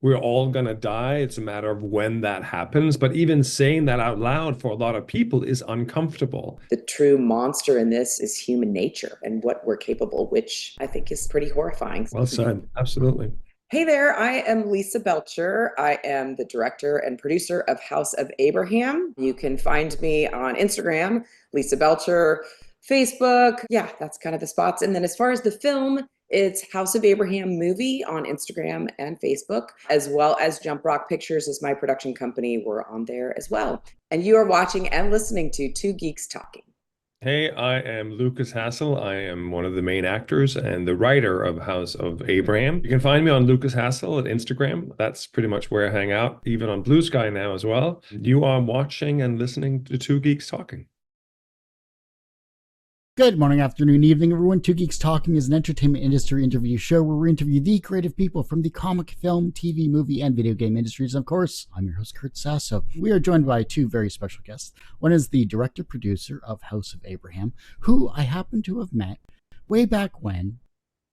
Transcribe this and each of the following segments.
we're all gonna die. It's a matter of when that happens. But even saying that out loud for a lot of people is uncomfortable. The true monster in this is human nature and what we're capable, which I think is pretty horrifying. Well said. Absolutely. Hey there, I am Lisa Belcher. I am the director and producer of House of Abraham. You can find me on Instagram, Lisa Belcher, Facebook. Yeah, that's kind of the spots. And then as far as the film, it's House of Abraham movie on Instagram and Facebook, as well as Jump Rock Pictures is my production company. We're on there as well. And you are watching and listening to Two Geeks Talking. Hey, I am Lukas Hassel. I am one of the main actors and the writer of House of Abraham. You can find me on Lukas Hassel at Instagram. That's pretty much where I hang out, even on Blue Sky now as well. You are watching and listening to Two Geeks Talking. Good morning, afternoon, evening, everyone. Two Geeks Talking is an entertainment industry interview show where we interview the creative people from the comic, film, TV, movie, and video game industries. And of course, I'm your host, Kurt Sasso. We are joined by two very special guests. One is the director-producer of House of Abraham, who I happen to have met way back when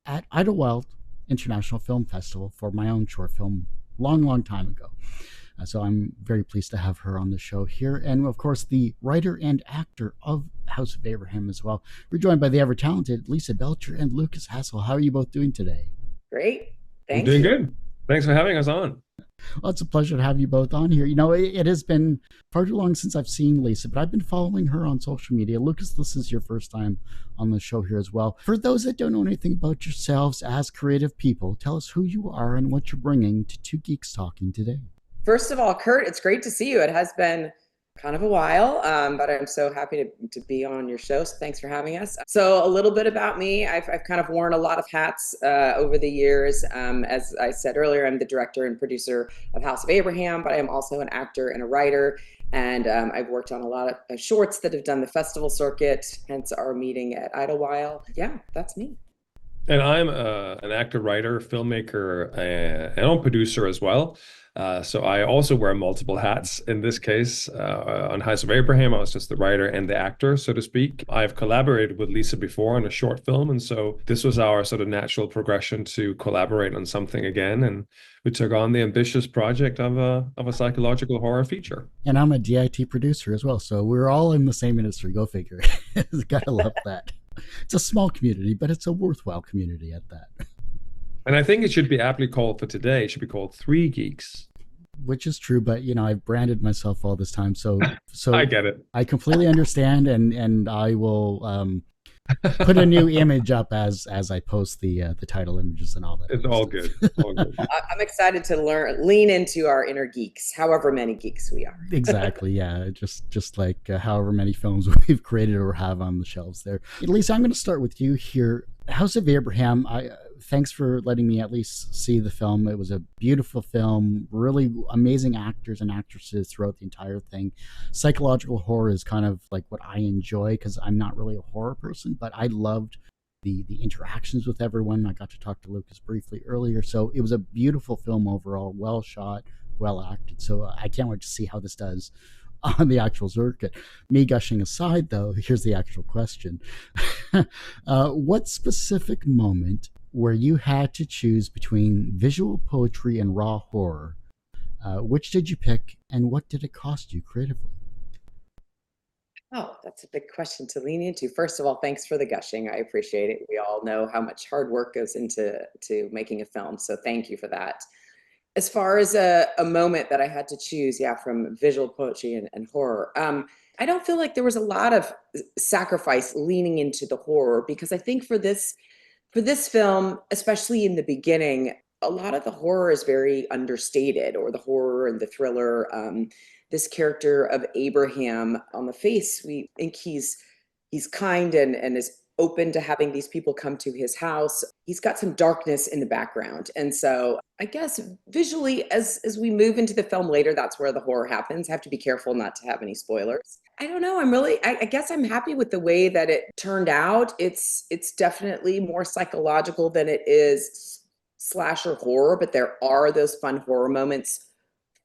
at Idlewild International Film Festival for my own short film long time ago. So I'm very pleased to have her on the show here. And of course, the writer and actor of House of Abraham as well. We're joined by the ever-talented Lisa Belcher and Lukas Hassel. How are you both doing today? Great. I'm Thank doing you. good. Thanks for having us on. Well, it's a pleasure to have you both on here. You know, it has been far too long since I've seen Lisa, but I've been following her on social media. Lukas, this is your first time on the show here as well. For those that don't know anything about yourselves as creative people, tell us who you are and what you're bringing to Two Geeks Talking today. First of all, Kurt, it's great to see you. It has been kind of a while, but I'm so happy to be on your show. So thanks for having us. So a little bit about me. I've kind of worn a lot of hats over the years. As I said earlier, I'm the director and producer of House of Abraham, but I am also an actor and a writer. And I've worked on a lot of shorts that have done the festival circuit, hence our meeting at Idlewild. Yeah, that's me. And I'm an actor, writer, filmmaker, and a producer as well. So I also wear multiple hats. In this case, on House of Abraham, I was just the writer and the actor, so to speak. I've collaborated with Lisa before on a short film, and so this was our sort of natural progression to collaborate on something again. And we took on the ambitious project of a psychological horror feature. And I'm a DIT producer as well, so we're all in the same industry. Go figure. Gotta love that. It's a small community, but it's a worthwhile community at that. And I think it should be aptly called for today. It should be called Three Geeks. Which is true, but you know, I've branded myself all this time, so I get it. I completely understand, and I will put a new image up as I post the title images and all that. It's all good. All good. I'm excited to lean into our inner geeks, however many geeks we are. Exactly, yeah. Just like however many films we've created or have on the shelves there. Lisa, I'm going to start with you here. House of Abraham. Thanks for letting me at least see the film. It was a beautiful film, really amazing actors and actresses throughout the entire thing. Psychological horror is kind of like what I enjoy because I'm not really a horror person, but I loved the interactions with everyone. I got to talk to Lukas briefly earlier, so it was a beautiful film overall, well shot, well acted. So I can't wait to see how this does on the actual circuit. Me gushing aside, though, here's the actual question. What specific moment where you had to choose between visual poetry and raw horror, which did you pick and what did it cost you creatively? Oh, that's a big question to lean into. First of all, thanks for the gushing. I appreciate it. We all know how much hard work goes into making a film, so thank you for that. As far as a moment that I had to choose, yeah, from visual poetry and horror, I don't feel like there was a lot of sacrifice leaning into the horror because I think for this film, especially in the beginning, a lot of the horror is very understated, or the horror and the thriller. This character of Abraham, on the face, we think he's kind and is open to having these people come to his house. He's got some darkness in the background. And so I guess visually, as we move into the film later, that's where the horror happens. Have to be careful not to have any spoilers. I don't know. I guess I'm happy with the way that it turned out. It's definitely more psychological than it is slasher horror, but there are those fun horror moments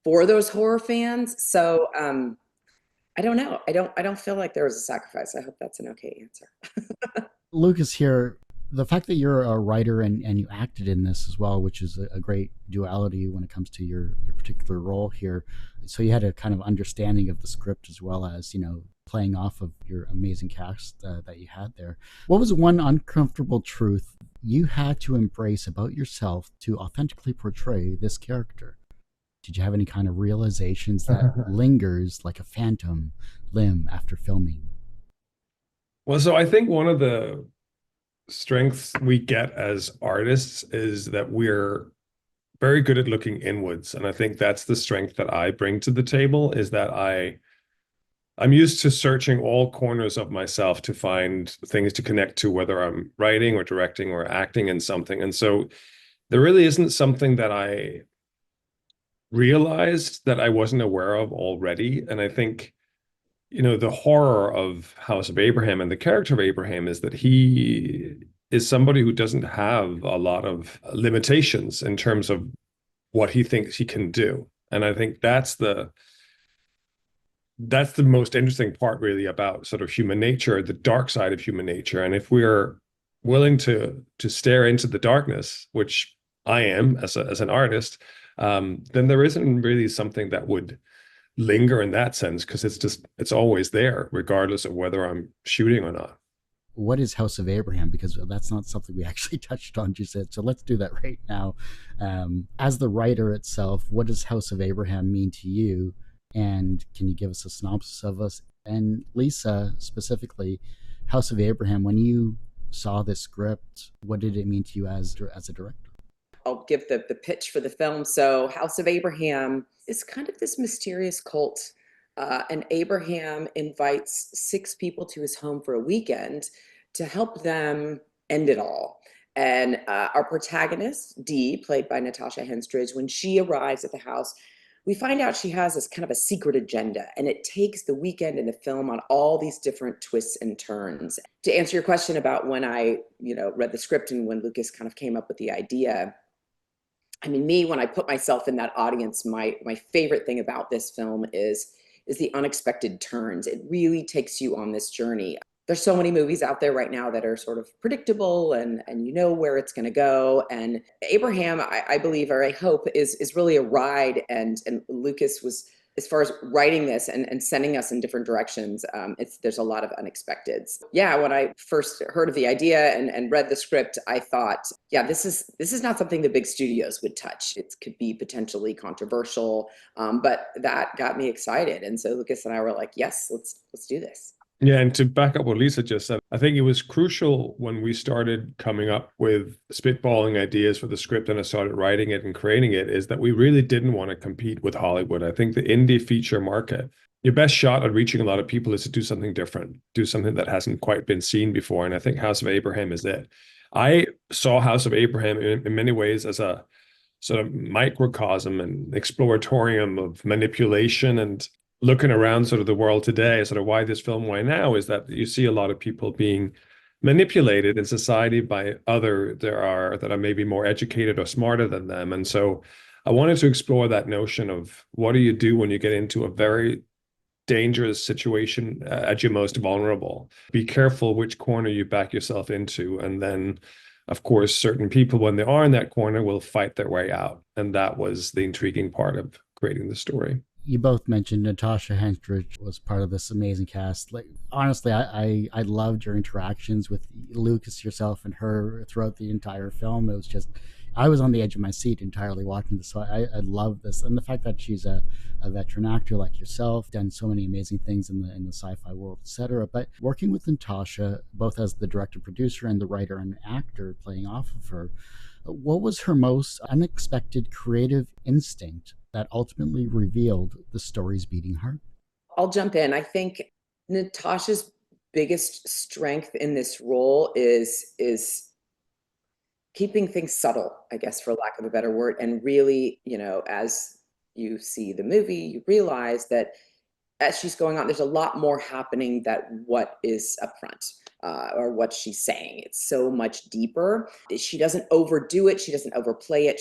for those horror fans. So I don't know. I don't feel like there was a sacrifice. I hope that's an okay answer. Lukas here, The fact that you're a writer and you acted in this as well, which is a great duality when it comes to your particular role here. So you had a kind of understanding of the script as well as, playing off of your amazing cast that you had there. What was one uncomfortable truth you had to embrace about yourself to authentically portray this character? Did you have any kind of realizations that lingers like a phantom limb after filming? Well, so I think one of the strengths we get as artists is that we're very good at looking inwards. And I think that's the strength that I bring to the table, is that I'm used to searching all corners of myself to find things to connect to, whether I'm writing or directing or acting in something. And so there really isn't something that I realized that I wasn't aware of already. And I think, the horror of House of Abraham and the character of Abraham is that he is somebody who doesn't have a lot of limitations in terms of what he thinks he can do. And I think that's the most interesting part really about sort of human nature, the dark side of human nature. And if we're willing to stare into the darkness, which I am as an artist, then there isn't really something that would linger in that sense, because it's always there, regardless of whether I'm shooting or not. What is House of Abraham? Because that's not something we actually touched on, you said. So let's do that right now. As the writer itself, what does House of Abraham mean to you? And can you give us a synopsis of us? And Lisa, specifically, House of Abraham, when you saw this script, what did it mean to you as a director? I'll give the pitch for the film. So House of Abraham is kind of this mysterious cult. And Abraham invites 6 people to his home for a weekend to help them end it all. And our protagonist, Dee, played by Natasha Henstridge, when she arrives at the house, we find out she has this kind of a secret agenda, and it takes the weekend in the film on all these different twists and turns. To answer your question about when I, read the script and when Lukas kind of came up with the idea, I mean, when I put myself in that audience, my favorite thing about this film is the unexpected turns. It really takes you on this journey. There's so many movies out there right now that are sort of predictable and you know where it's going to go. And Abraham, I believe, or I hope, is really a ride. And Lukas was, as far as writing this and sending us in different directions, there's a lot of unexpecteds. Yeah, when I first heard of the idea and read the script, I thought, yeah, this is not something the big studios would touch. It could be potentially controversial, but that got me excited. And so Lukas and I were like, yes, let's do this. Yeah, and to back up what Lisa just said, I think it was crucial when we started coming up with spitballing ideas for the script and I started writing it and creating it, is that we really didn't want to compete with Hollywood. I think the indie feature market, your best shot at reaching a lot of people is to do something different, do something that hasn't quite been seen before. And I think House of Abraham is it. I saw House of Abraham in many ways as a sort of microcosm and exploratorium of manipulation and looking around sort of the world today, sort of why this film, why now, is that you see a lot of people being manipulated in society by that are maybe more educated or smarter than them. And so I wanted to explore that notion of what do you do when you get into a very dangerous situation at your most vulnerable. Be careful which corner you back yourself into. And then, of course, certain people, when they are in that corner, will fight their way out. And that was the intriguing part of creating the story. You both mentioned Natasha Henstridge was part of this amazing cast. Like, honestly, I loved your interactions with Lukas, yourself, and her throughout the entire film. It was just, I was on the edge of my seat entirely watching this. So I love this, and the fact that she's a veteran actor like yourself, done so many amazing things in the sci-fi world, etc. But working with Natasha, both as the director, producer, and the writer and actor playing off of her, what was her most unexpected creative instinct that ultimately revealed the story's beating heart? I'll jump in. I think Natasha's biggest strength in this role is keeping things subtle, I guess, for lack of a better word. And really, as you see the movie, you realize that as she's going on, there's a lot more happening than what is upfront. Or what she's saying. It's so much deeper. She doesn't overdo it. She doesn't overplay it.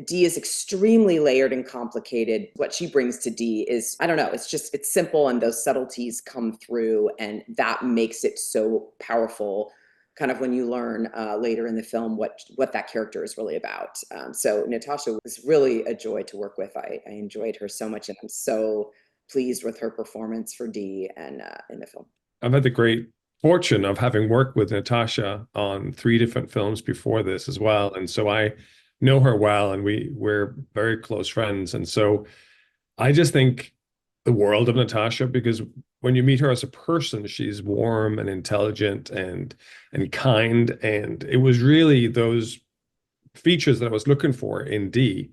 Dee is extremely layered and complicated. What she brings to Dee is, I don't know, it's simple, and those subtleties come through, and that makes it so powerful kind of when you learn later in the film what that character is really about. So Natasha was really a joy to work with. I enjoyed her so much, and I'm so pleased with her performance for Dee and in the film. I've had the great fortune of having worked with Natasha on 3 different films before this as well. And so I know her well, and we're very close friends. And so I just think the world of Natasha, because when you meet her as a person, she's warm and intelligent and kind. And it was really those features that I was looking for in Dee.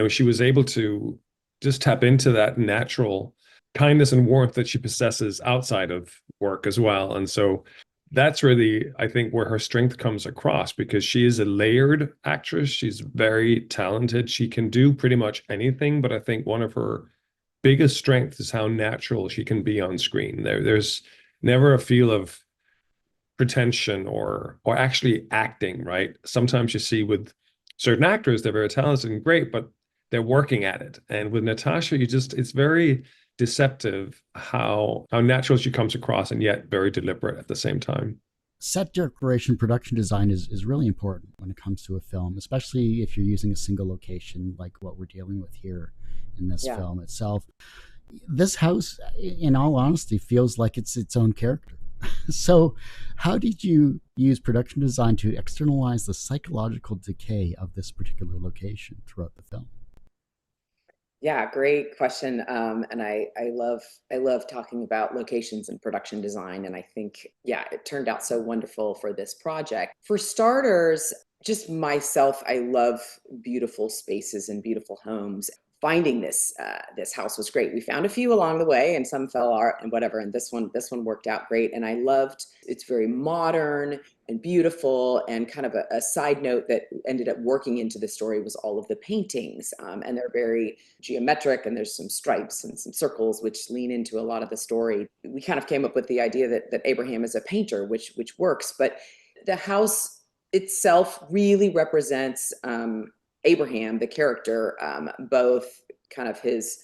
She was able to just tap into that natural kindness and warmth that she possesses outside of work as well. And so that's really, I think, where her strength comes across, because she is a layered actress. She's very talented. She can do pretty much anything, but I think one of her biggest strengths is how natural she can be on screen. There's never a feel of pretension or actually acting, right? Sometimes you see with certain actors, they're very talented and great, but they're working at it. And with Natasha, it's very deceptive how natural she comes across, and yet very deliberate at the same time. Set decoration, production design is really important when it comes to a film, especially if you're using a single location like what we're dealing with here in this film itself. This house, in all honesty, feels like it's its own character. So how did you use production design to externalize the psychological decay of this particular location throughout the film? Yeah, great question. And I love talking about locations and production design. And I think, it turned out so wonderful for this project. For starters, just myself, I love beautiful spaces and beautiful homes. Finding this house was great. We found a few along the way, and some fell out and whatever. And this one worked out great. And I loved it's very modern and beautiful. And kind of a side note that ended up working into the story was all of the paintings, and they're very geometric. And there's some stripes and some circles which lean into a lot of the story. We kind of came up with the idea that Abraham is a painter, which works. But the house itself really represents Abraham, the character, both kind of his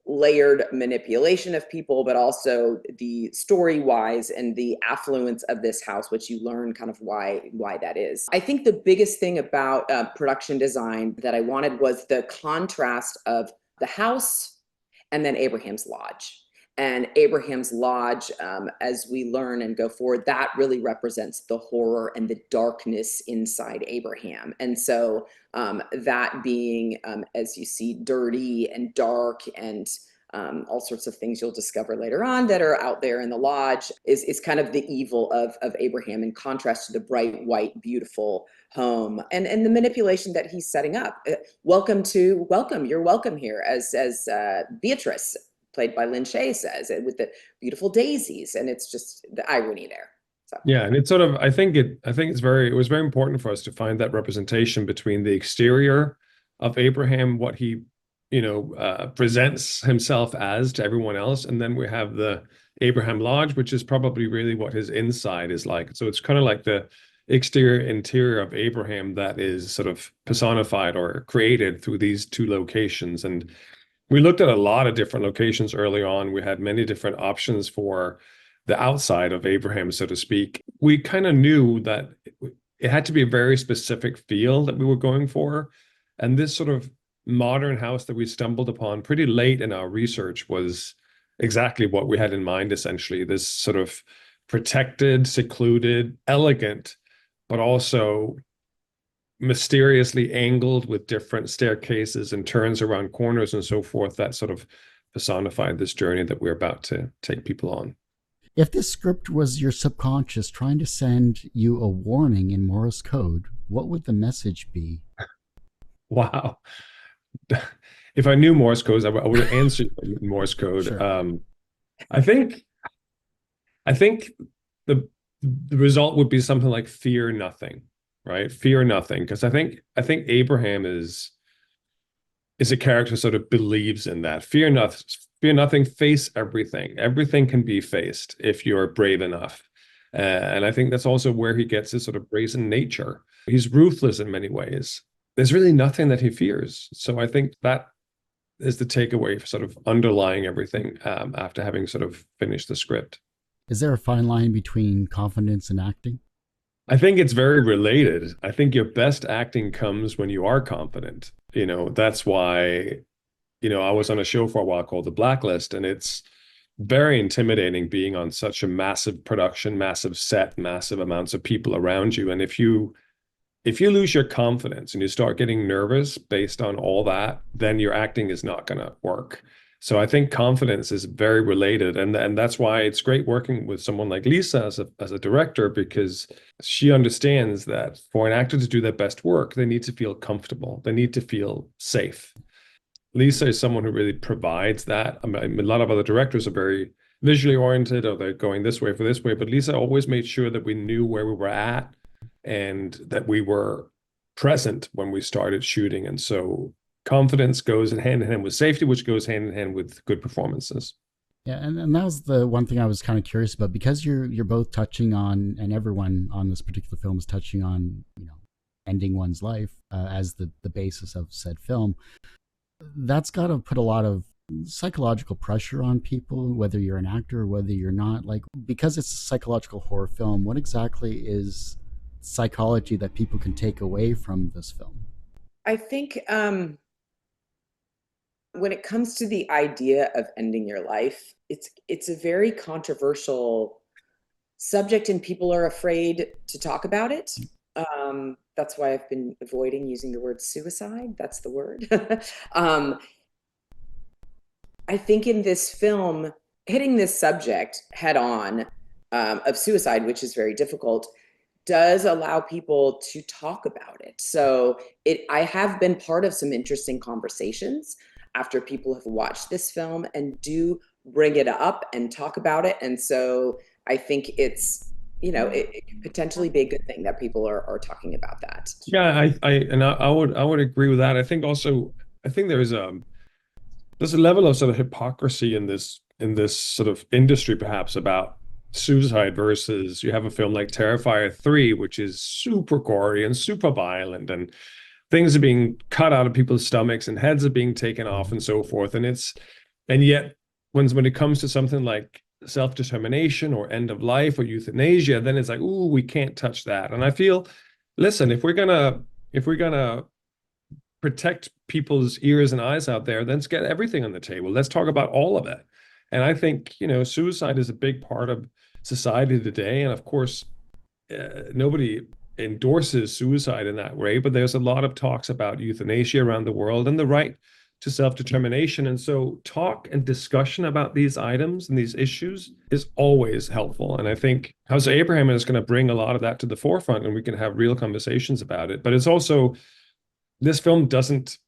layered manipulation of people, but also the story-wise and the affluence of this house, which you learn kind of why that is. I think the biggest thing about production design that I wanted was the contrast of the house and then Abraham's lodge. And Abraham's lodge, as we learn and go forward, that really represents the horror and the darkness inside Abraham. And so that being, as you see, dirty and dark and all sorts of things you'll discover later on that are out there in the lodge is kind of the evil of Abraham, in contrast to the bright, white, beautiful home and the manipulation that he's setting up. Welcome, you're welcome here, as Beatrice, played by Lin Shaye, says, with the beautiful daisies, and it's just the irony there. So. Yeah, and it's sort of, I think it was very important for us to find that representation between the exterior of Abraham, what he, presents himself as to everyone else, and then we have the Abraham Lodge, which is probably really what his inside is like. So it's kind of like the exterior interior of Abraham that is sort of personified or created through these 2 locations. And we looked at a lot of different locations early on. We had many different options for the outside of Abraham, so to speak. We kind of knew that it had to be a very specific feel that we were going for. And this sort of modern house that we stumbled upon pretty late in our research was exactly what we had in mind, essentially. This sort of protected, secluded, elegant, but also mysteriously angled with different staircases and turns around corners and so forth, that sort of personified this journey that we're about to take people on. If this script was your subconscious trying to send you a warning in Morse code, what would the message be? Wow. If I knew Morse code, I would have answered in Morse code. Sure. I think the result would be something like fear nothing. Right? Fear nothing. Because I think Abraham is a character who sort of believes in that. Fear nothing, face everything. Everything can be faced if you're brave enough. And I think that's also where he gets his sort of brazen nature. He's ruthless in many ways. There's really nothing that he fears. So I think that is the takeaway for sort of underlying everything after having sort of finished the script. Is there a fine line between confidence and acting? I think it's very related. I think your best acting comes when you are confident. That's why, I was on a show for a while called The Blacklist, and it's very intimidating being on such a massive production, massive set, massive amounts of people around you. And if you lose your confidence and you start getting nervous based on all that, then your acting is not going to work. So I think confidence is very related, and that's why it's great working with someone like Lisa as a director, because she understands that for an actor to do their best work, they need to feel comfortable, they need to feel safe. Lisa is someone who really provides that. I mean, a lot of other directors are very visually oriented, or they're going this way for this way, but Lisa always made sure that we knew where we were at and that we were present when we started shooting. And so confidence goes hand in hand with safety, which goes hand in hand with good performances. Yeah, and that was the one thing I was kind of curious about, because you're both touching on, and everyone on this particular film is touching on, ending one's life as the basis of said film. That's got to put a lot of psychological pressure on people, whether you're an actor or whether you're not. Like, because it's a psychological horror film, what exactly is psychology that people can take away from this film? I think when it comes to the idea of ending your life, it's a very controversial subject, and people are afraid to talk about it. That's why I've been avoiding using the word suicide. That's the word. um, I think in this film, hitting this subject head on, of suicide, which is very difficult, does allow people to talk about it. So I have been part of some interesting conversations after people have watched this film and do bring it up and talk about it. And so I think it could potentially be a good thing that people are talking about that. Yeah, I would agree with that. I think also, I think there's a level of sort of hypocrisy in this sort of industry, perhaps, about suicide versus you have a film like Terrifier 3, which is super gory and super violent, and things are being cut out of people's stomachs and heads are being taken off and so forth. And yet when it comes to something like self-determination or end of life or euthanasia, then it's like, ooh, we can't touch that. And I feel, listen, if we're gonna protect people's ears and eyes out there, then let's get everything on the table. Let's talk about all of it. And I think, suicide is a big part of society today. And of course, nobody endorses suicide in that way, but there's a lot of talks about euthanasia around the world and the right to self-determination. And so talk and discussion about these items and these issues is always helpful. And I think House of Abraham is going to bring a lot of that to the forefront, and we can have real conversations about it. But it's also, this film doesn't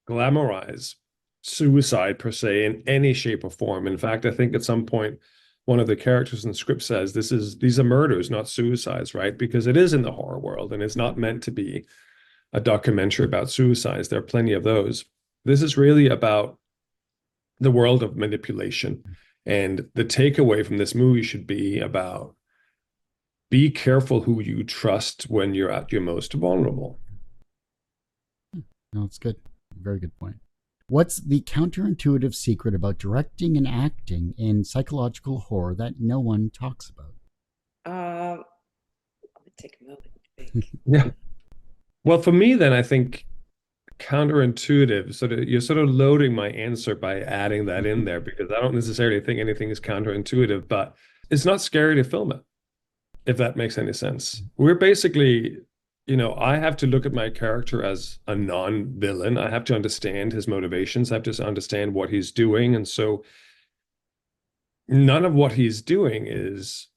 glamorize suicide per se in any shape or form. In fact, I think at some point, one of the characters in the script says these are murders, not suicides, right? Because it is in the horror world, and it's not meant to be a documentary about suicides. There are plenty of those. This is really about the world of manipulation. And the takeaway from this movie should be about, be careful who you trust when you're at your most vulnerable. No, it's good. Very good point. What's the counterintuitive secret about directing and acting in psychological horror that no one talks about? Let me take a moment to think. Yeah. Well, for me, then I think counterintuitive. You're sort of loading my answer by adding that in there, because I don't necessarily think anything is counterintuitive, but it's not scary to film it, if that makes any sense. We're basically, I have to look at my character as a non-villain. I have to understand his motivations. I have to understand what he's doing. And so none of what he's doing is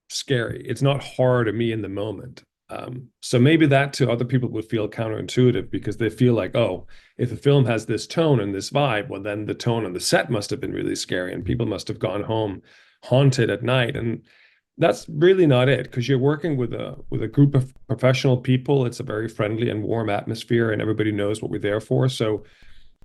scary. It's not horror to me in the moment. So maybe that to other people would feel counterintuitive, because they feel like, oh, if the film has this tone and this vibe, well, then the tone on the set must have been really scary and people must have gone home haunted at night. And that's really not it, because you're working with a group of professional people. It's a very friendly and warm atmosphere, and everybody knows what we're there for. So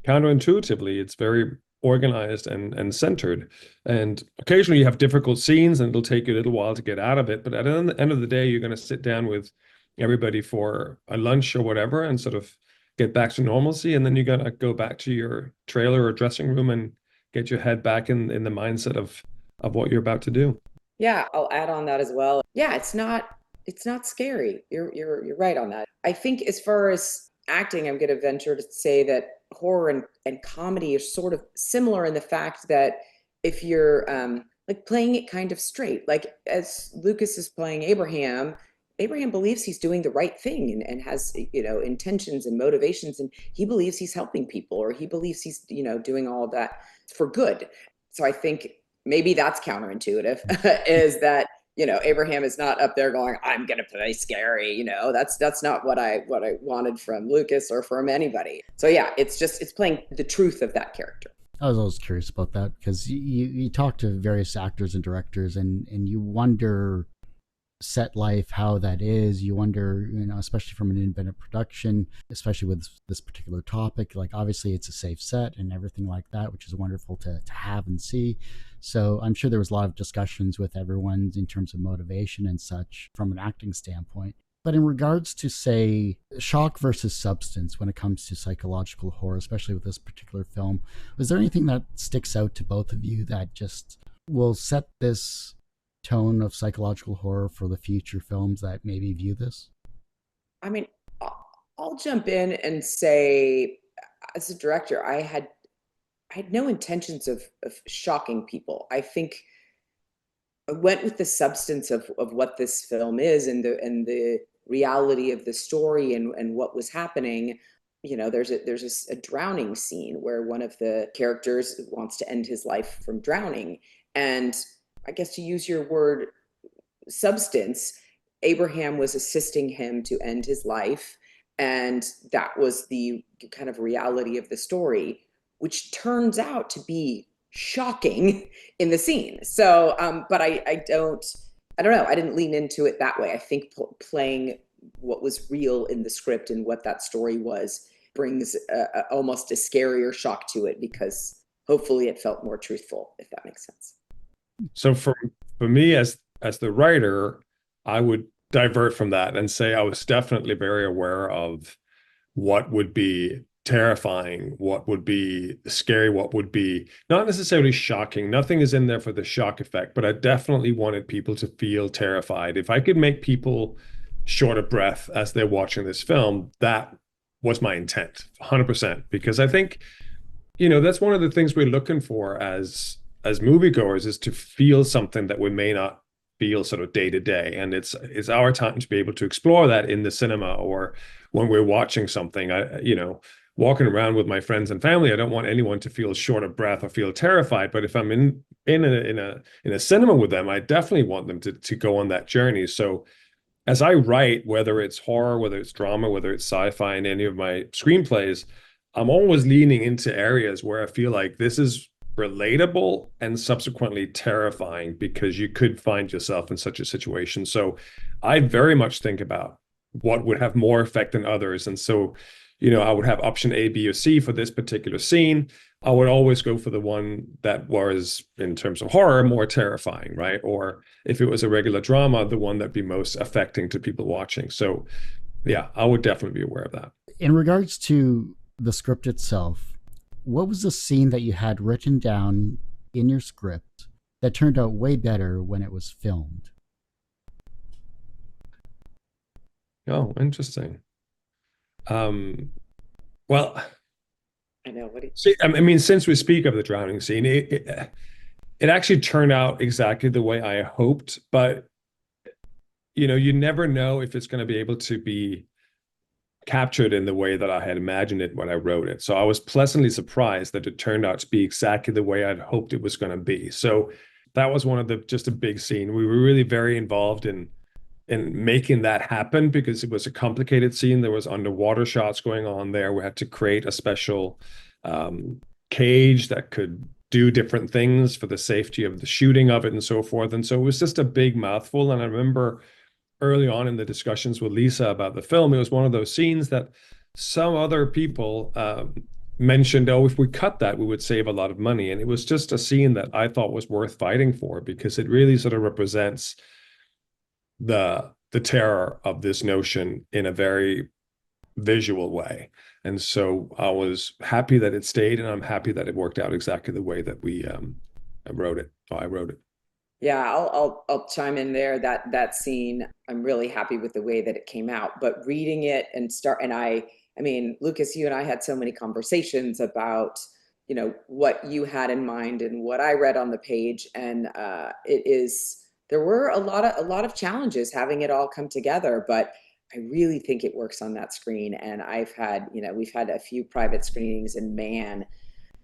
counterintuitively, it's very organized and centered. And occasionally you have difficult scenes and it'll take you a little while to get out of it. But at the end of the day, you're going to sit down with everybody for a lunch or whatever and sort of get back to normalcy. And then you're going to go back to your trailer or dressing room and get your head back in the mindset of what you're about to do. Yeah, I'll add on that as well. Yeah, it's It's not scary. You're right on that. I think as far as acting, I'm going to venture to say that horror and comedy are sort of similar in the fact that if you're like playing it kind of straight, like as Lucas is playing Abraham, Abraham believes he's doing the right thing and has, you know, intentions and motivations, and he believes he's helping people, or he believes he's, you know, doing all of that for good. So I think maybe that's counterintuitive, is that, you know, Abraham is not up there going, I'm gonna play scary, you know, that's not what I wanted from Lucas or from anybody. So yeah, it's playing the truth of that character. I was always curious about that because you talk to various actors and directors, and you wonder set life, how that is. You wonder, you know, especially from an independent production, especially with this particular topic, like obviously it's a safe set and everything like that, which is wonderful to have and see. So I'm sure there was a lot of discussions with everyone in terms of motivation and such from an acting standpoint. But in regards to, say, shock versus substance when it comes to psychological horror, especially with this particular film, was there anything that sticks out to both of you that just will set this tone of psychological horror for the future films that maybe view this? I mean, I'll jump in and say, as a director, I had no intentions of shocking people. I think I went with the substance of what this film is, and the reality of the story and what was happening. You know, there's a drowning scene where one of the characters wants to end his life from drowning. And I guess, to use your word, substance, Abraham was assisting him to end his life. And that was the kind of reality of the story, which turns out to be shocking in the scene. So, but I don't know. I didn't lean into it that way. I think playing what was real in the script and what that story was brings almost a scarier shock to it, because hopefully it felt more truthful, if that makes sense. So for me as the writer, I would divert from that and say I was definitely very aware of what would be terrifying, what would be scary, what would be not necessarily shocking. Nothing is in there for the shock effect, but I definitely wanted people to feel terrified. If I could make people short of breath as they're watching this film, that was my intent, 100%. Because I think, you know, that's one of the things we're looking for as moviegoers, is to feel something that we may not feel sort of day to day. And it's our time to be able to explore that in the cinema, or when we're watching something. You know, walking around with my friends and family, I don't want anyone to feel short of breath or feel terrified. But if I'm in a cinema with them, I definitely want them to go on that journey. So as I write, whether it's horror, whether it's drama, whether it's sci-fi in any of my screenplays, I'm always leaning into areas where I feel like this is relatable and subsequently terrifying, because you could find yourself in such a situation. So I very much think about what would have more effect than others. And so, you know, I would have option A, B, or C for this particular scene. I would always go for the one that was, in terms of horror, more terrifying, right? Or if it was a regular drama, the one that'd be most affecting to people watching. So yeah, I would definitely be aware of that. In regards to the script itself, what was the scene that you had written down in your script that turned out way better when it was filmed? Oh, interesting. Well, I know. What do you, see, I mean, since we speak of the drowning scene, it actually turned out exactly the way I hoped. But, you know, you never know if it's going to be able to be captured in the way that I had imagined it when I wrote it. So I was pleasantly surprised that it turned out to be exactly the way I'd hoped it was going to be. So that was one of the, just a big scene. We were really very involved in making that happen, because it was a complicated scene. There was underwater shots going on there. We had to create a special cage that could do different things for the safety of the shooting of it and so forth. And so it was just a big mouthful. And I remember early on in the discussions with Lisa about the film, it was one of those scenes that some other people mentioned, oh, if we cut that, we would save a lot of money. And it was just a scene that I thought was worth fighting for, because it really sort of represents the terror of this notion in a very visual way. And so I was happy that it stayed, and I'm happy that it worked out exactly the way that we wrote it. Or I wrote it. Yeah, I'll chime in there. That scene, I'm really happy with the way that it came out. But reading it and I mean, Lucas, you and I had so many conversations about, what you had in mind and what I read on the page, and there were a lot of challenges having it all come together, but I really think it works on that screen. And we've had a few private screenings, and man,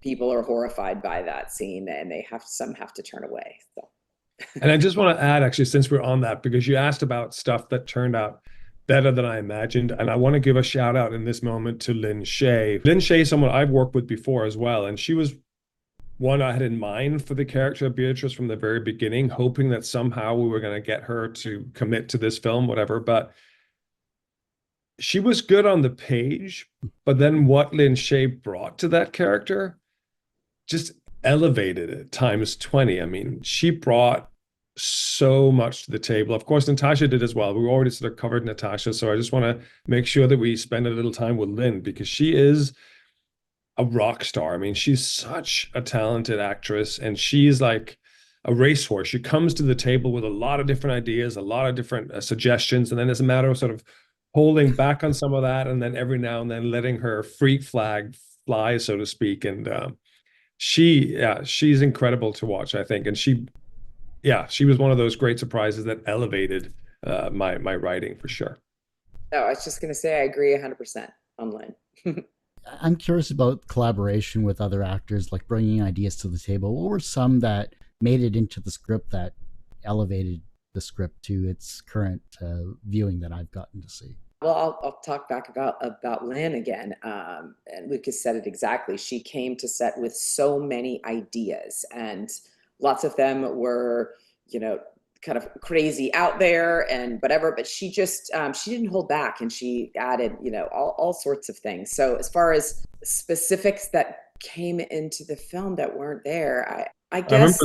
people are horrified by that scene, and some have to turn away. So. And I just want to add, actually, since we're on that, because you asked about stuff that turned out better than I imagined. And I want to give a shout out in this moment to Lin Shaye. Lin Shaye is someone I've worked with before as well. And she was one I had in mind for the character of Beatrice from the very beginning, hoping that somehow we were going to get her to commit to this film, whatever. But she was good on the page. But then what Lin Shaye brought to that character just elevated it times 20. I mean, she brought so much to the table. Of course, Natasha did as well. We already sort of covered Natasha, so I just want to make sure that we spend a little time with Lin, because she is a rock star. I mean, she's such a talented actress, and she's like a racehorse. She comes to the table with a lot of different ideas, a lot of different suggestions, and then it's a matter of sort of holding back on some of that, and then every now and then letting her freak flag fly, so to speak. And she's incredible to watch, I think. And she was one of those great surprises that elevated my writing for sure. No, I was just going to say I agree 100% on Lynn. I'm curious about collaboration with other actors, like bringing ideas to the table. What were some that made it into the script that elevated the script to its current viewing that I've gotten to see? Well, I'll talk back about Lynn again. And Lucas said it exactly. She came to set with so many ideas, and lots of them were, kind of crazy out there and whatever. But she just she didn't hold back, and she added, all sorts of things. So as far as specifics that came into the film that weren't there, I I remember guess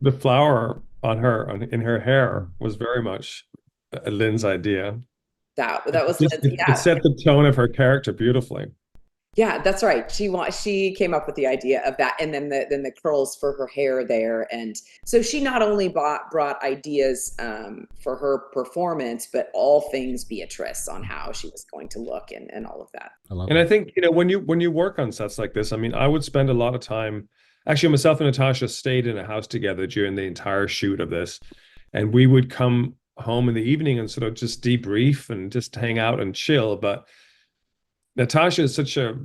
the flower in her hair was very much Lynn's idea. that was Just Lynn's. it Yeah, set the tone of her character beautifully. yeah, that's right. She came up with the idea of that, and then the curls for her hair there, and so she not only brought ideas for her performance, but all things Beatrice on how she was going to look and all of that. I love And I that. think, when you work on sets like this, I mean, I would spend a lot of time. Actually, myself and Natasha stayed in a house together during the entire shoot of this, and we would come home in the evening and sort of just debrief and just hang out and chill. But Natasha is such a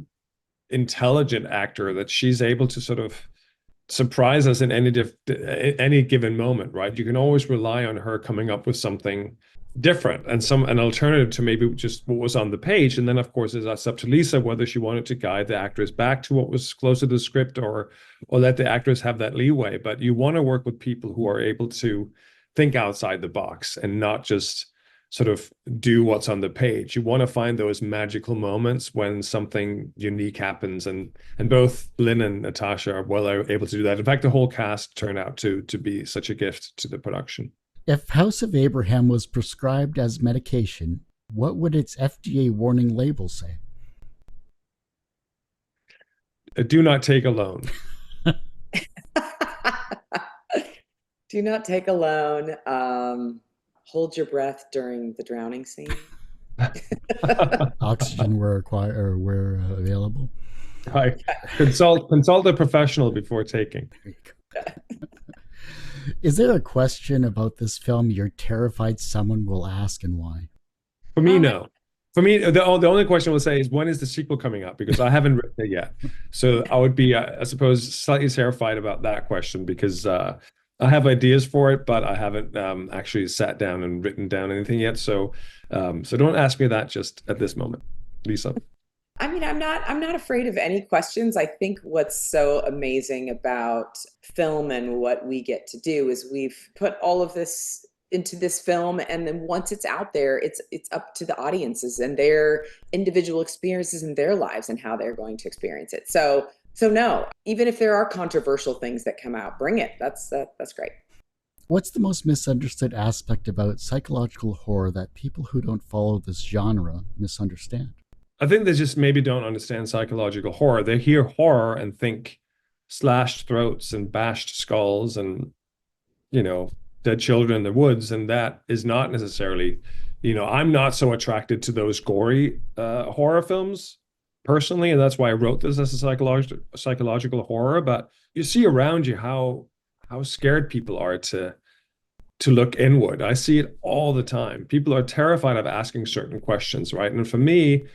intelligent actor that she's able to sort of surprise us in any given moment, right? You can always rely on her coming up with something different and an alternative to maybe just what was on the page. And then, of course, it's up to Lisa whether she wanted to guide the actress back to what was closer to the script, or let the actress have that leeway. But you want to work with people who are able to think outside the box and not just sort of do what's on the page. You want to find those magical moments when something unique happens, and both Lynn and Natasha are well able to do that. In fact, the whole cast turned out to be such a gift to the production. If House of Abraham was prescribed as medication, what would its FDA warning label say? Do not take alone. Do not take alone. Hold your breath during the drowning scene. Oxygen where required or where available. Right. Consult a professional before taking. Is there a question about this film you're terrified someone will ask, and why? For me, no. For me, the only question I will say is, when is the sequel coming out? Because I haven't written it yet. So I would be, I suppose, slightly terrified about that question, because I have ideas for it, but I haven't actually sat down and written down anything yet. So don't ask me that just at this moment, Lisa. I mean, I'm not afraid of any questions. I think what's so amazing about film and what we get to do is we've put all of this into this film, and then once it's out there, it's up to the audiences and their individual experiences in their lives and how they're going to experience it. So no, even if there are controversial things that come out, bring it. That's great. What's the most misunderstood aspect about psychological horror that people who don't follow this genre misunderstand? I think they just maybe don't understand psychological horror. They hear horror and think slashed throats and bashed skulls and, you know, dead children in the woods, and that is not necessarily, I'm not so attracted to those gory horror films personally, and that's why I wrote this as a psychological horror. But you see around you how scared people are to look inward. I see it all the time. People are terrified of asking certain questions, right? And for me,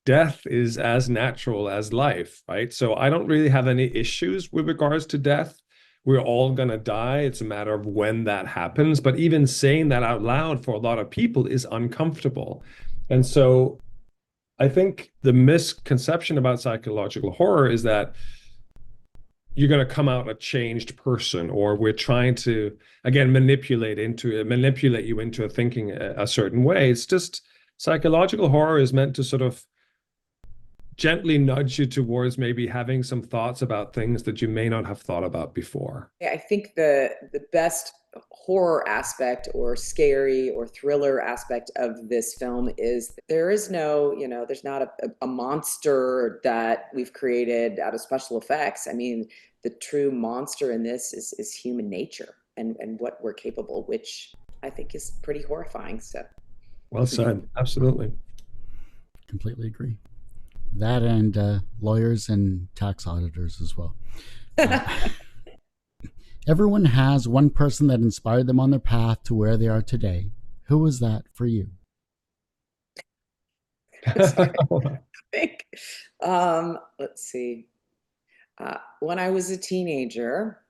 death is as natural as life, right? So I don't really have any issues with regards to death. We're all going to die. It's a matter of when that happens. But even saying that out loud for a lot of people is uncomfortable. And so I think the misconception about psychological horror is that you're going to come out a changed person, or we're trying to, again, manipulate you into thinking a certain way. It's just psychological horror is meant to sort of gently nudge you towards maybe having some thoughts about things that you may not have thought about before. Yeah, I think the best horror aspect or scary or thriller aspect of this film is there is no, there's not a monster that we've created out of special effects. I mean, the true monster in this is human nature and what we're capable, which I think is pretty horrifying. So well said. Absolutely. Completely agree. That and lawyers and tax auditors as well. Everyone has one person that inspired them on their path to where they are today. Who was that for you? I think. Let's see. When I was a teenager,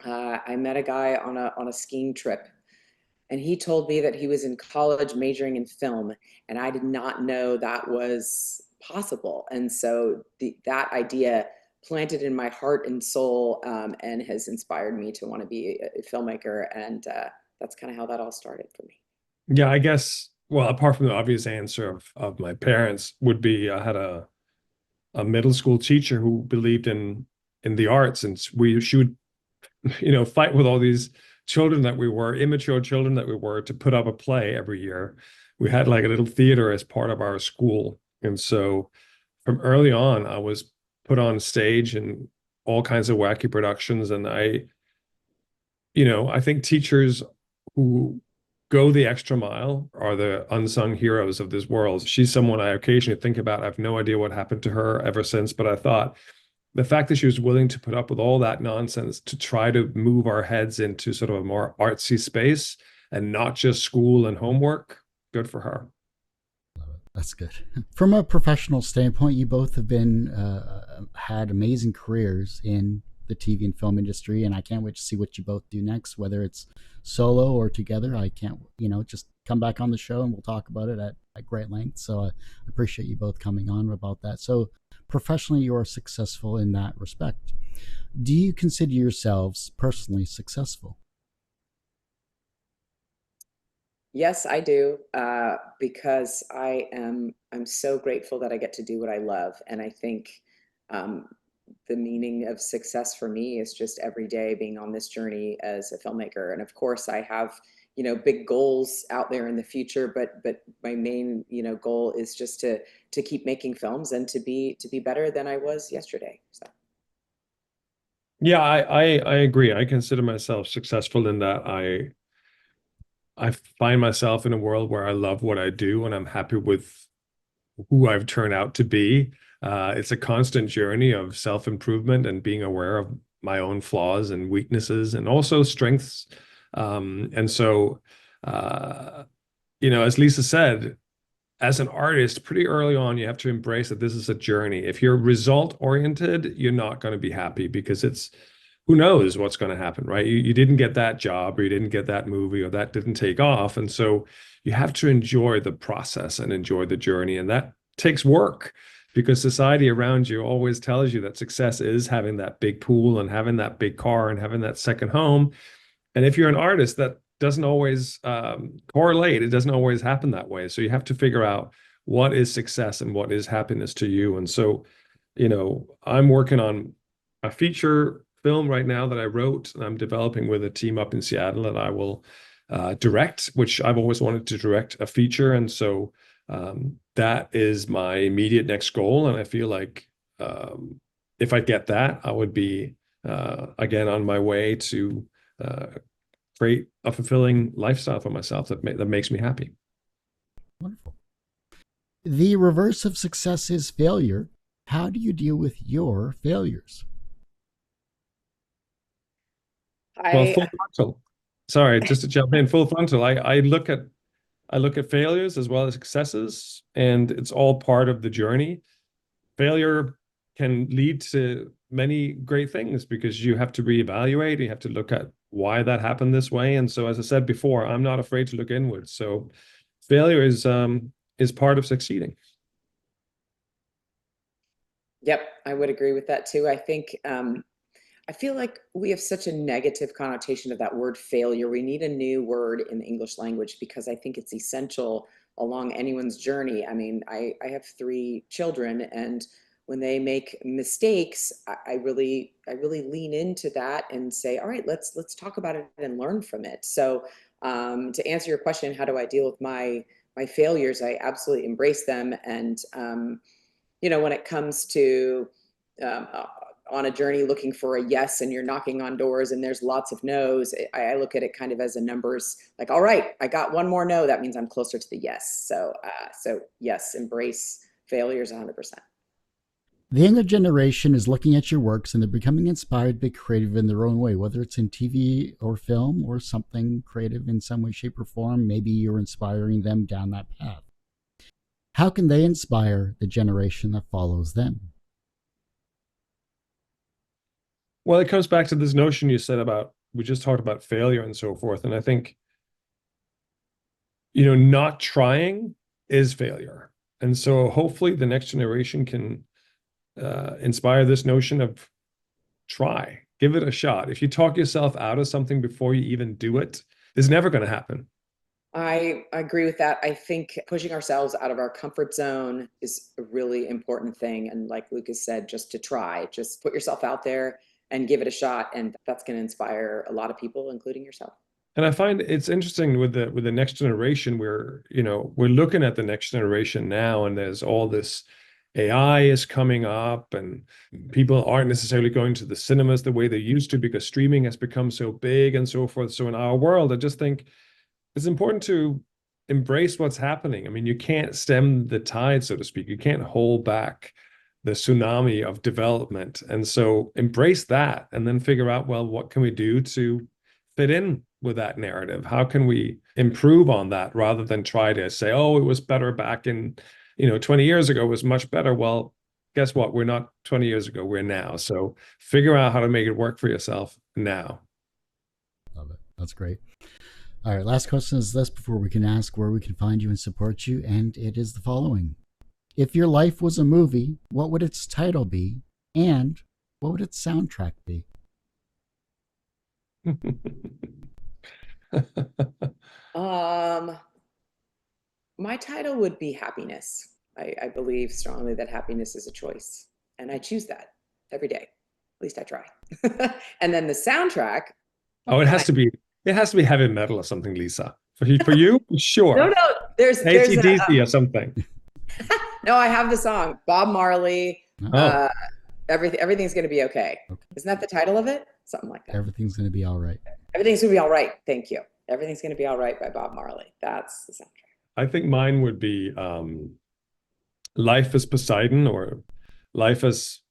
I met a guy on a skiing trip, and he told me that he was in college majoring in film, and I did not know that was possible. And so that idea planted in my heart and soul, and has inspired me to want to be a filmmaker. And that's kind of how that all started for me. Yeah, I guess, well, apart from the obvious answer of my parents would be I had a middle school teacher who believed in the arts, and she would fight with all these children that we were, immature children that we were, to put up a play every year. We had like a little theater as part of our school. And so from early on, I was put on stage in all kinds of wacky productions. And I think teachers who go the extra mile are the unsung heroes of this world. She's someone I occasionally think about. I have no idea what happened to her ever since, but I thought the fact that she was willing to put up with all that nonsense to try to move our heads into sort of a more artsy space and not just school and homework, good for her. That's good. From a professional standpoint, you both have been had amazing careers in the TV and film industry, and I can't wait to see what you both do next, whether it's solo or together. I can't, just come back on the show and we'll talk about it at great length. So I appreciate you both coming on about that. So professionally, you are successful in that respect. Do you consider yourselves personally successful? Yes, I do, because I'm so grateful that I get to do what I love. And I think the meaning of success for me is just every day being on this journey as a filmmaker. And of course, I have big goals out there in the future, but my main goal is just to keep making films and to be better than I was yesterday. So. Yeah, I agree. I consider myself successful in that I find myself in a world where I love what I do and I'm happy with who I've turned out to be. It's a constant journey of self-improvement and being aware of my own flaws and weaknesses and also strengths. And so, as Lisa said, as an artist, pretty early on, you have to embrace that this is a journey. If you're result oriented, you're not going to be happy because who knows what's going to happen, right? You didn't get that job, or you didn't get that movie, or that didn't take off. And so you have to enjoy the process and enjoy the journey. And that takes work because society around you always tells you that success is having that big pool and having that big car and having that second home. And if you're an artist, that doesn't always correlate. It doesn't always happen that way. So you have to figure out what is success and what is happiness to you. And so, I'm working on a feature film right now that I wrote and I'm developing with a team up in Seattle that I will direct, which I've always wanted to direct a feature. And so that is my immediate next goal. And I feel like if I get that, I would be again on my way to create a fulfilling lifestyle for myself that makes me happy. Wonderful. The reverse of success is failure. How do you deal with your failures? Well, full frontal. Sorry, just to jump in, full frontal. I look at failures as well as successes, and it's all part of the journey. Failure can lead to many great things because you have to reevaluate, you have to look at why that happened this way. And so, as I said before, I'm not afraid to look inwards. So failure is part of succeeding. Yep, I would agree with that too. I think I feel like we have such a negative connotation of that word failure. We need a new word in the English language because I think it's essential along anyone's journey. I mean, I have 3 children, and when they make mistakes, I really lean into that and say, all right, let's talk about it and learn from it. So to answer your question, how do I deal with my failures? I absolutely embrace them. And when it comes to on a journey looking for a yes and you're knocking on doors and there's lots of no's, I look at it kind of as a numbers, like, all right, I got one more no, that means I'm closer to the yes. So yes, embrace failures 100%. The younger generation is looking at your works and they're becoming inspired to be creative in their own way, whether it's in TV or film or something creative in some way, shape, or form. Maybe you're inspiring them down that path. How can they inspire the generation that follows them? Well, it comes back to this notion you said about, we just talked about failure and so forth. And I think, not trying is failure. And so hopefully the next generation can inspire this notion of try, give it a shot. If you talk yourself out of something before you even do it, it's never going to happen. I agree with that. I think pushing ourselves out of our comfort zone is a really important thing. And like Lukas said, just to try, just put yourself out there and give it a shot. And that's going to inspire a lot of people, including yourself. And I find it's interesting with the next generation, we're looking at the next generation now, and there's all this AI is coming up, and people aren't necessarily going to the cinemas the way they used to because streaming has become so big and so forth. So in our world, I just think it's important to embrace what's happening. I mean, you can't stem the tide, so to speak. You can't hold back the tsunami of development. And so embrace that and then figure out, well, what can we do to fit in with that narrative? How can we improve on that rather than try to say, oh, it was better back in 20 years ago was much better. Well, guess what? We're not 20 years ago. We're now. So figure out how to make it work for yourself now. Love it. That's great. All right. Last question is this before we can ask where we can find you and support you. And it is the following. If your life was a movie, what would its title be? And what would its soundtrack be? My title would be happiness. I believe strongly that happiness is a choice, and I choose that every day. At least I try. And then the soundtrack. Oh, it has to be heavy metal or something, Lisa. For you, sure. No, there's AC/DC or something. No, I have the song Bob Marley. Oh. Everything's going to be okay. Isn't that the title of it? Something like that. Everything's going to be all right. Everything's going to be all right. Thank you. Everything's going to be all right by Bob Marley. That's the soundtrack. I think mine would be Life as Poseidon, or Life as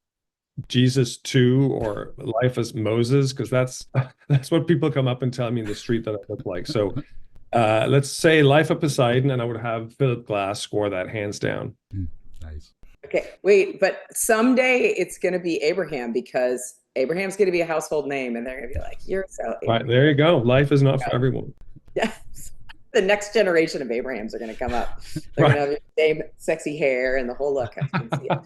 Jesus 2, or Life as Moses, because that's what people come up and tell me in the street that I look like. So let's say Life of Poseidon, and I would have Philip Glass score that hands down. Nice. Okay, wait, but someday it's going to be Abraham, because Abraham's going to be a household name, and they're going to be like, "You're so." Abraham. Right, there you go. Life is not for everyone. Yes. The next generation of Abrahams are going to come up. They're going to have the same sexy hair and the whole look. I can see it.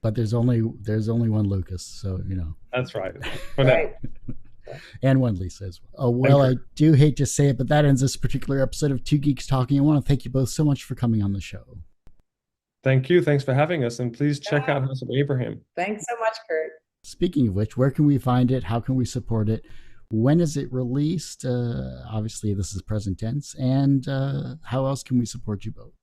But there's only one Lukas, so That's right. Right. And one Lisa as well. Oh, well, I do hate to say it, but that ends this particular episode of Two Geeks Talking. I want to thank you both so much for coming on the show. Thank you. Thanks for having us. And please check out House of Abraham. Thanks so much, Kurt. Speaking of which, where can we find it? How can we support it? When is it released? Obviously, this is present tense. And how else can we support you both?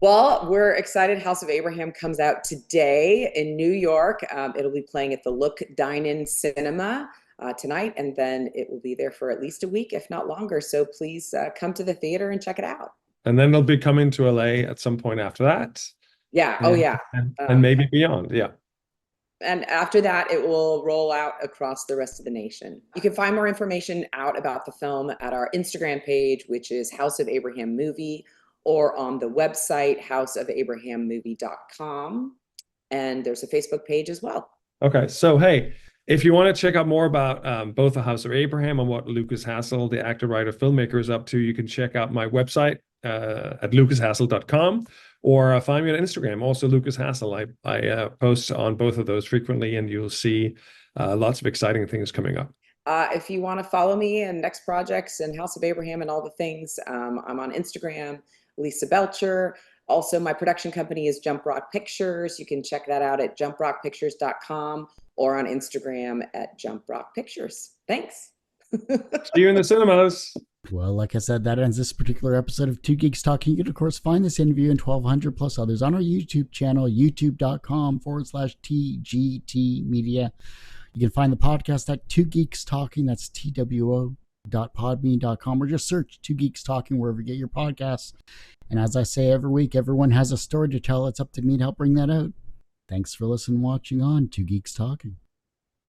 Well, we're excited. House of Abraham comes out today in New York. It'll be playing at the Look Dine-In Cinema tonight, and then it will be there for at least a week, if not longer. So please come to the theater and check it out. And then they'll be coming to LA at some point after that. Yeah. Oh, yeah. And maybe beyond. Yeah. And after that, it will roll out across the rest of the nation. You can find more information out about the film at our Instagram page, which is House of Abraham Movie, or on the website, houseofabrahammovie.com. And there's a Facebook page as well. Okay. So, hey, if you want to check out more about both the House of Abraham and what Lukas Hassel, the actor, writer, filmmaker, is up to, you can check out my website at lukashassel.com, or find me on Instagram, also Lukas Hassel. I post on both of those frequently, and you'll see lots of exciting things coming up. If you want to follow me and next projects and House of Abraham and all the things, I'm on Instagram, Lisa Belcher. Also, my production company is Jump Rock Pictures. You can check that out at jumprockpictures.com or on Instagram at Jump Rock Pictures. Thanks. See you in the cinemas. Well, like I said, that ends this particular episode of Two Geeks Talking. You can, of course, find this interview and 1,200 plus others on our YouTube channel, youtube.com/TGT Media. You can find the podcast at Two Geeks Talking. That's TWO.podbean.com, or just search Two Geeks Talking wherever you get your podcasts. And as I say every week, everyone has a story to tell. It's up to me to help bring that out. Thanks for listening and watching on Two Geeks Talking.